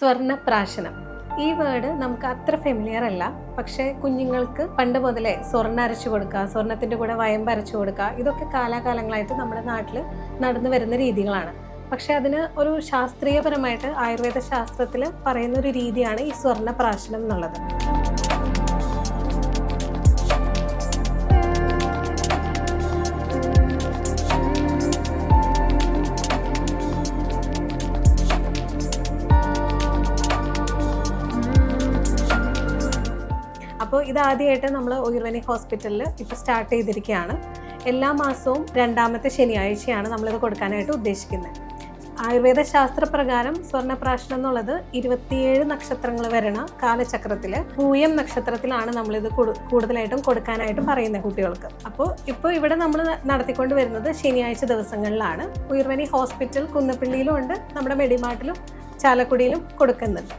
സ്വർണ്ണപ്രാശനം ഈ വേർഡ് നമുക്ക് അത്ര ഫെമിലിയർ അല്ല. പക്ഷേ കുഞ്ഞുങ്ങൾക്ക് പണ്ട് മുതലേ സ്വർണ്ണം അരച്ചു കൊടുക്കുക, സ്വർണത്തിൻ്റെ കൂടെ വയമ്പ് അരച്ചു കൊടുക്കുക, ഇതൊക്കെ കാലാകാലങ്ങളായിട്ട് നമ്മുടെ നാട്ടിൽ നടന്നു വരുന്ന രീതികളാണ്. പക്ഷേ അതിന് ഒരു ശാസ്ത്രീയപരമായിട്ട് ആയുർവേദ ശാസ്ത്രത്തിൽ പറയുന്ന ഒരു രീതിയാണ് ഈ സ്വർണ്ണപ്രാശനം എന്നുള്ളത്. അപ്പോൾ ഇതാദ്യമായിട്ട് നമ്മൾ ഉയർവനി ഹോസ്പിറ്റലിൽ ഇപ്പോൾ സ്റ്റാർട്ട് ചെയ്തിരിക്കുകയാണ്. എല്ലാ മാസവും 2ാമത്തെ ശനിയാഴ്ചയാണ് നമ്മളിത് കൊടുക്കാനായിട്ട് ഉദ്ദേശിക്കുന്നത്. ആയുർവേദ ശാസ്ത്രപ്രകാരം സ്വർണ്ണപ്രാശനം എന്നുള്ളത് 27 നക്ഷത്രങ്ങൾ വരണ കാലചക്രത്തിൽ പൂയം നക്ഷത്രത്തിലാണ് നമ്മളിത് കൂടുതലായിട്ടും കൊടുക്കാനായിട്ട് പറയുന്നത് കുട്ടികൾക്ക്. അപ്പോൾ ഇപ്പോൾ ഇവിടെ നമ്മൾ നടത്തിക്കൊണ്ട് വരുന്നത് ശനിയാഴ്ച ദിവസങ്ങളിലാണ്. ഉയർവനി ഹോസ്പിറ്റൽ കുന്നപ്പള്ളിയിലും ഉണ്ട്, നമ്മുടെ മെഡിമാർട്ടിലും ചാലക്കുടിയിലും കൊടുക്കുന്നുണ്ട്.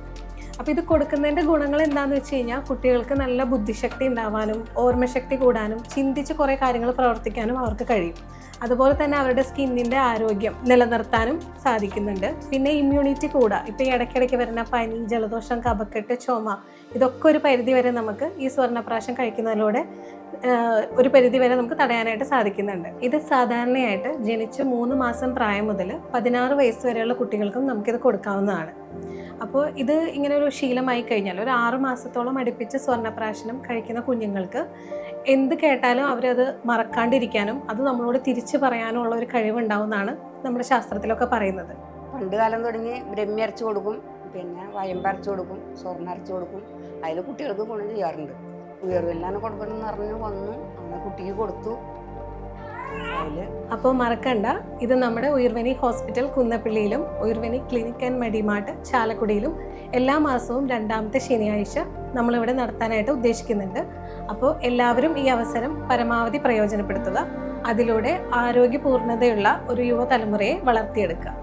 അപ്പോൾ ഇത് കൊടുക്കുന്നതിൻ്റെ ഗുണങ്ങൾ എന്താണെന്ന് വെച്ച് കഴിഞ്ഞാൽ കുട്ടികൾക്ക് നല്ല ബുദ്ധിശക്തി ഉണ്ടാവാനും ഓർമ്മശക്തി കൂടാനും ചിന്തിച്ച് കുറേ കാര്യങ്ങൾ പ്രവർത്തിക്കാനും അവർക്ക് കഴിയും. അതുപോലെ തന്നെ അവരുടെ സ്കിന്നിൻ്റെ ആരോഗ്യം നിലനിർത്താനും സാധിക്കുന്നുണ്ട്. പിന്നെ ഇമ്മ്യൂണിറ്റി കൂടുക. ഇപ്പോൾ ഈ ഇടയ്ക്കിടയ്ക്ക് വരുന്ന പനി, ജലദോഷം, കഫക്കെട്ട്, ചുമ, ഇതൊക്കെ ഒരു പരിധി വരെ നമുക്ക് ഈ സ്വർണ്ണപ്രാശം കഴിക്കുന്നതിലൂടെ ഒരു പരിധി വരെ നമുക്ക് തടയാനായിട്ട് സാധിക്കുന്നുണ്ട്. ഇത് സാധാരണയായിട്ട് ജനിച്ച് 3 മാസം പ്രായം മുതൽ 16 വയസ്സ് വരെയുള്ള കുട്ടികൾക്കും നമുക്കിത് കൊടുക്കാവുന്നതാണ്. അപ്പോൾ ഇത് ഇങ്ങനെ ഒരു ശീലമായി കഴിഞ്ഞാൽ ഒരു 6 മാസത്തോളം അടുപ്പിച്ച് സ്വർണ്ണപ്രാശനം കഴിക്കുന്ന കുഞ്ഞുങ്ങൾക്ക് എന്ത് കേട്ടാലും അവരത് മറക്കാണ്ടിരിക്കാനും അത് നമ്മളോട് തിരിച്ചു പറയാനും ഉള്ള ഒരു കഴിവുണ്ടാവുമെന്നാണ് നമ്മുടെ ശാസ്ത്രത്തിലൊക്കെ പറയുന്നത്. പണ്ട് കാലം തുടങ്ങി ബ്രഹ്മി അരച്ചു കൊടുക്കും, പിന്നെ വയമ്പ് അരച്ചു കൊടുക്കും, സ്വർണ്ണം അരച്ചു കൊടുക്കും. അതിൽ കുട്ടികൾക്ക് ഗുണം ചെയ്യാറുണ്ട്. ഉയർവെല്ലാം കൊടുക്കണമെന്ന് പറഞ്ഞു വന്നു, അങ്ങനെ കുട്ടിക്ക് കൊടുത്തു. അപ്പോൾ മറക്കണ്ട, ഇത് നമ്മുടെ ഉയർവനി ഹോസ്പിറ്റൽ കുന്നപ്പള്ളിയിലും ഉയർവനി ക്ലിനിക് ആൻഡ് മെഡിമാർട്ട് ചാലക്കുടിയിലും എല്ലാ മാസവും 2ാമത്തെ ശനിയാഴ്ച നമ്മളിവിടെ നടത്താനായിട്ട് ഉദ്ദേശിക്കുന്നുണ്ട്. അപ്പോൾ എല്ലാവരും ഈ അവസരം പരമാവധി പ്രയോജനപ്പെടുത്തുക. അതിലൂടെ ആരോഗ്യപൂർണ്ണതയുള്ള ഒരു യുവതലമുറയെ വളർത്തിയെടുക്കുക.